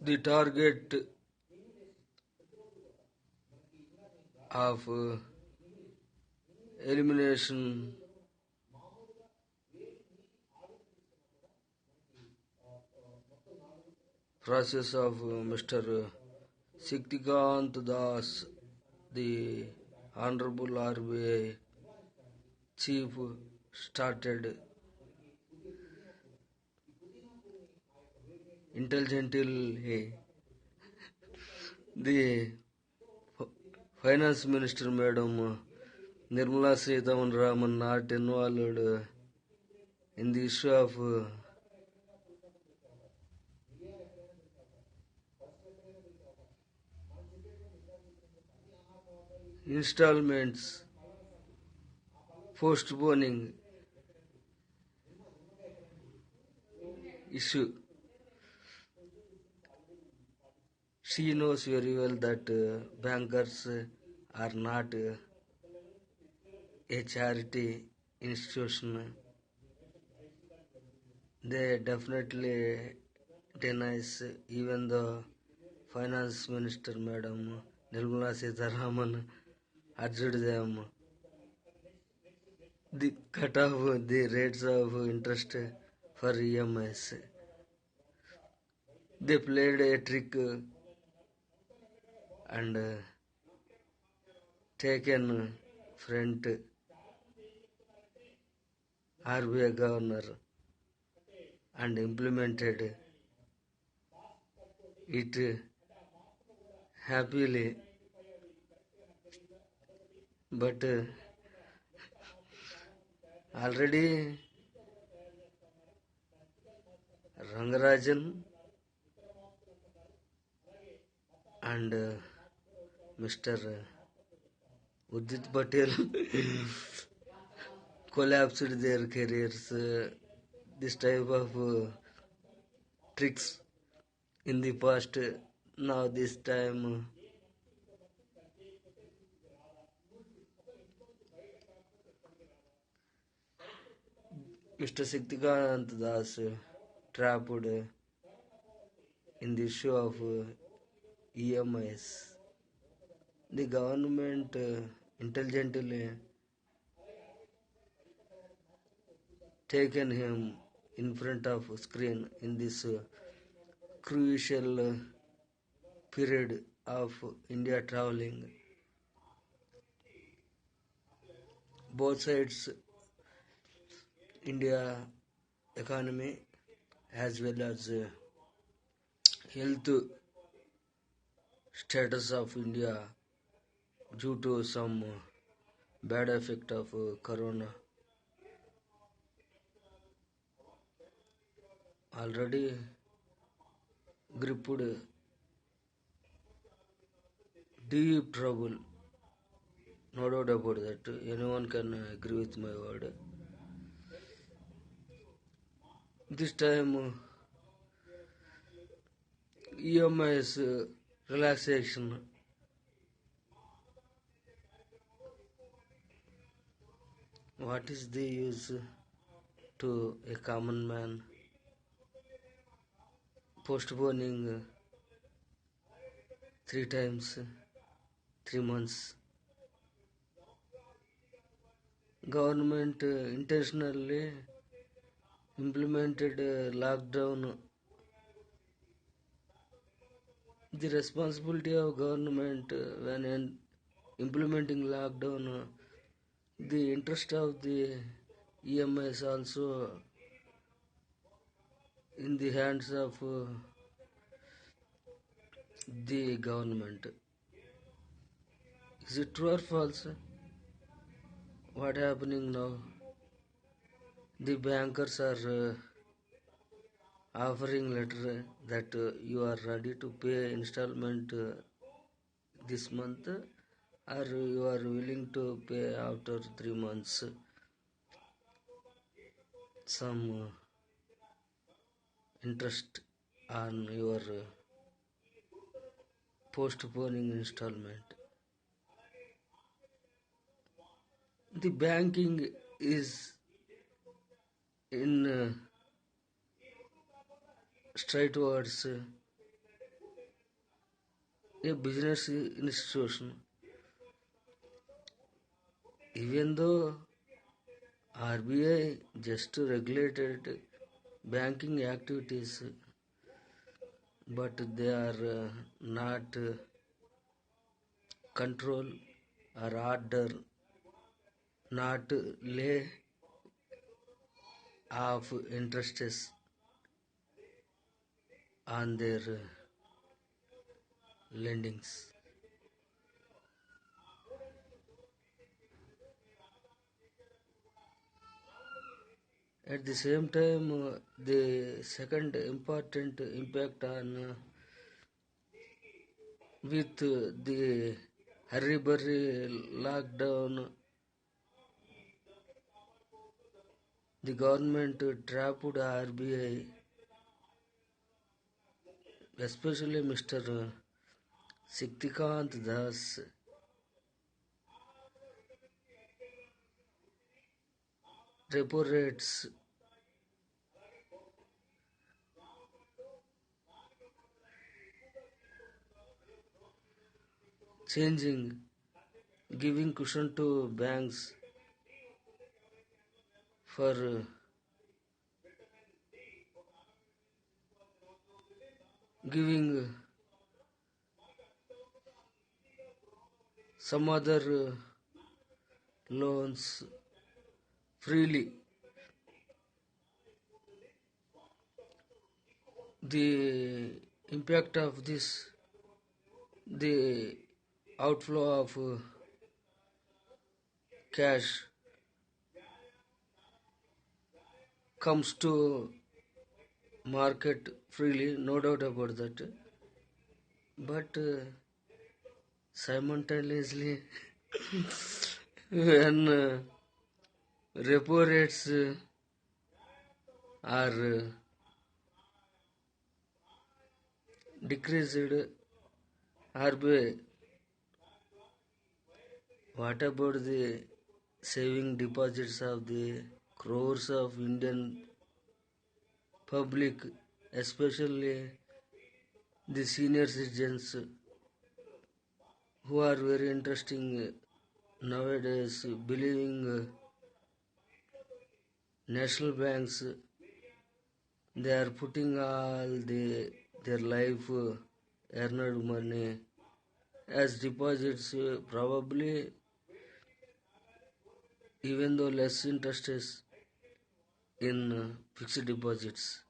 The target of elimination process of Mr. Shakthi Kanth Das, the Honorable R.B.I. Chief, started intelligently. The Finance Minister Madam Nirmala Sitharaman not involved in the issue of installments postponing issue. She knows very well that bankers are not a charity institution. They definitely denies, even the Finance Minister Madam Nirmala Sitharaman urged them the cut off the rates of interest for EMIs. They played a trick and taken front R.B.I. governor and implemented it happily, but already Rangarajan and Mr. Urgit Patel collapsed their careers. This type of tricks in the past. Now this time Mr. Shakthi Kanth Das trapped in the issue of EMIs. The government intelligently taken him in front of screen in this crucial period of India traveling. Both sides, India economy as well as health status of India due to some bad effect of corona. Already gripped deep trouble. No doubt about that. Anyone can agree with my word. This time EMI's relaxation what is the use to a common man postponing 3 months. Government intentionally implemented lockdown. The responsibility of government when implementing lockdown, the interest of the EMI is also in the hands of the government. Is it true or false? What happening now? The bankers are offering letter that you are ready to pay installment this month, or you are willing to pay after 3 months some interest on your postponing installment. The banking is in straightforwards a business institution. Even though RBI just regulated banking activities, but they are not control or order, not lay of interests on their lendings. At the same time, the second important impact on with the hurry-burry lockdown, the government trapped RBI, especially Mr. Shakthi Kanth, thus repo rates changing, giving cushion to banks for giving some other loans freely. The impact of this, the outflow of cash comes to market freely, no doubt about that. But simultaneously, when repo rates are decreased, RBI, what about the saving deposits of the crores of Indian public, especially the senior citizens who are very interesting nowadays, believing national banks, they are putting all their life earned money as deposits, probably even though less interest is in fixed deposits.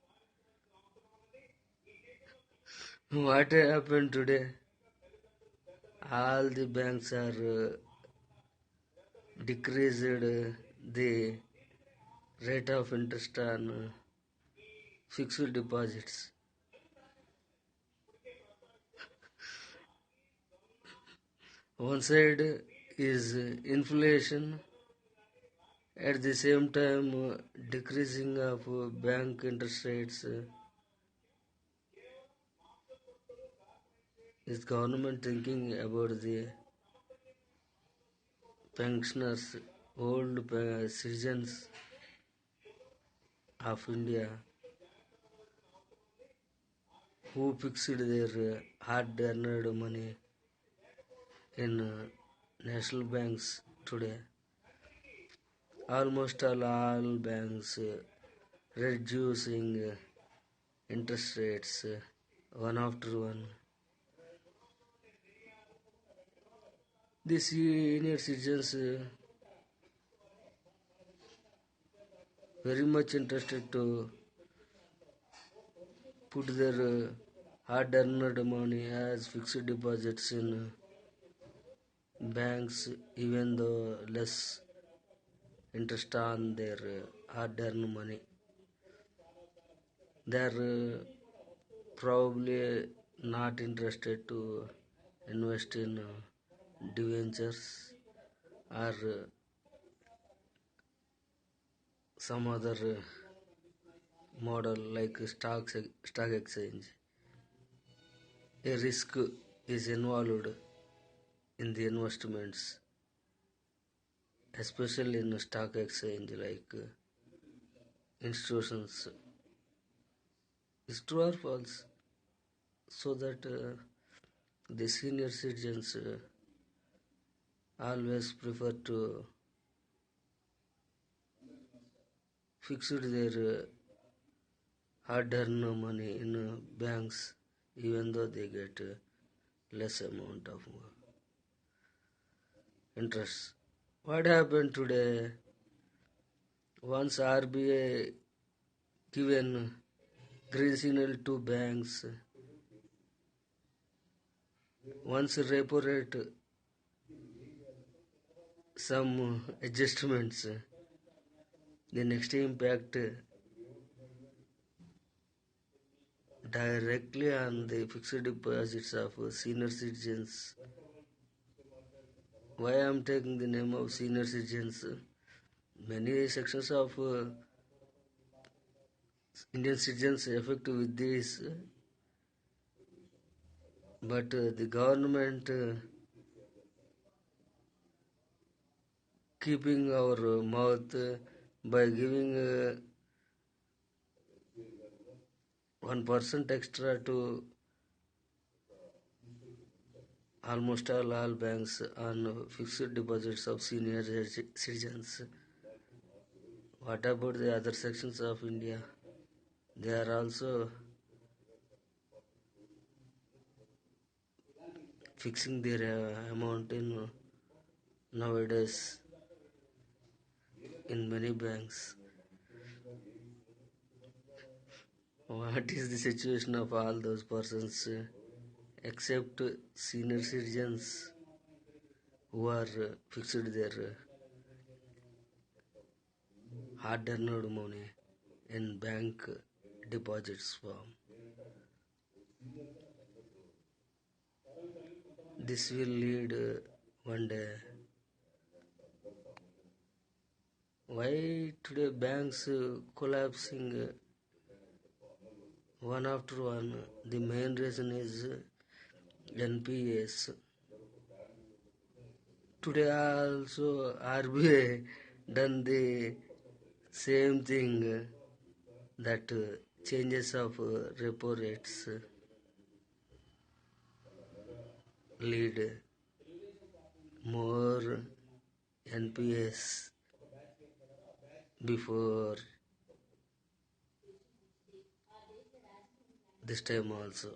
What happened today? All the banks are decreased the rate of interest on fixed deposits. One side is inflation, at the same time decreasing of bank interest rates. Is government thinking about the pensioners, old citizens of India who fixed their hard-earned money in national banks today? Almost all banks reducing interest rates one after one. The senior citizens very much interested to put their hard-earned money as fixed deposits in banks, even though less interest on their hard-earned money. They are probably not interested to invest in debentures or some other model like stock exchange. A risk is involved in the investments, especially in stock exchange like institutions. Is true or false? So that the senior citizens always prefer to fix their hard-earned money in banks, even though they get less amount of interest. What happened today? Once RBI given green signal to banks, once repo rate some adjustments, the next impact directly on the fixed deposits of senior citizens. Why I am taking the name of senior citizens? Many sections of Indian citizens affected with this, but the government keeping our mouth by giving 1% extra to almost all banks on fixed deposits of senior citizens. What about the other sections of India? They are also fixing their amount in nowadays in many banks. What is the situation of all those persons except senior citizens who are fixed their hard-earned money in bank deposits form? This will lead one day. Why today banks collapsing one after one? The main reason is NPS. Today also RBI done the same thing, that changes of repo rates lead more NPS before this time also.